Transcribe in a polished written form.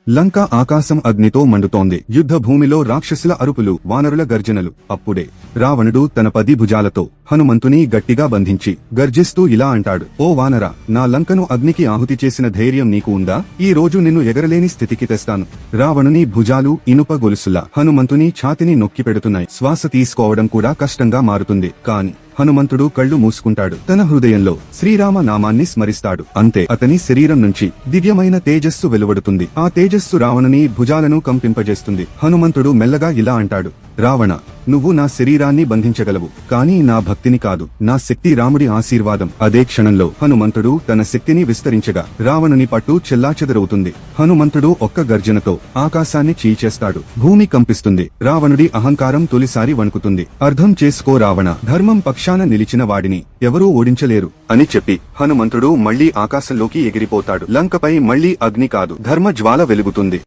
లంక ఆకాశం అగ్నితో మండుతోంది. యుద్ధ భూమిలో రాక్షసుల అరుపులు, వానరుల గర్జనలు. అప్పుడే రావణుడు తన 10 భుజాలతో హనుమంతుని గట్టిగా బంధించి గర్జిస్తూ ఇలా అంటాడు: ఓ వానరా, నా లంకను అగ్నికి ఆహుతి చేసిన ధైర్యం నీకు ఉందా? ఈ రోజు నిన్ను ఎగరలేని స్థితికి తెస్తాను. రావణుని భుజాలు ఇనుప గొలుసులా హనుమంతుని ఛాతిని నొక్కి పెడుతున్నాయి. శ్వాస తీసుకోవడం కూడా కష్టంగా మారుతుంది. కాని హనుమంతుడు కళ్ళు మూసుకుంటాడు. తన హృదయంలో శ్రీరామ నామాన్ని స్మరిస్తాడు. అంతే, అతని శరీరం నుంచి దివ్యమైన తేజస్సు వెలువడుతుంది. ఆ తేజస్సు రావణుని భుజాలను కంపింపజేస్తుంది. హనుమంతుడు మెల్లగా ఇలా అంటాడు: రావణ, నువ్వు నా శరీరాన్ని బంధించగలవు, కానీ నా భక్తిని కాదు. నా శక్తి రాముడి ఆశీర్వాదం. అదే క్షణంలో హనుమంతుడు తన శక్తిని విస్తరించగా రావణుని పట్టు చెల్లాచెదరవుతుంది. హనుమంతుడు ఒక్క గర్జనతో ఆకాశాన్ని చీల్చేస్తాడు. భూమి కంపిస్తుంది. రావణుడి అహంకారం తొలిసారి వణుకుతుంది. అర్థం చేసుకో రావణ, ధర్మం పక్షాన నిలిచిన వాడిని ఎవరూ ఓడించలేరు అని చెప్పి హనుమంతుడు మళ్లీ ఆకాశంలోకి ఎగిరిపోతాడు. లంకపై మళ్లీ అగ్ని కాదు, ధర్మ జ్వాల వెలుగుతుంది.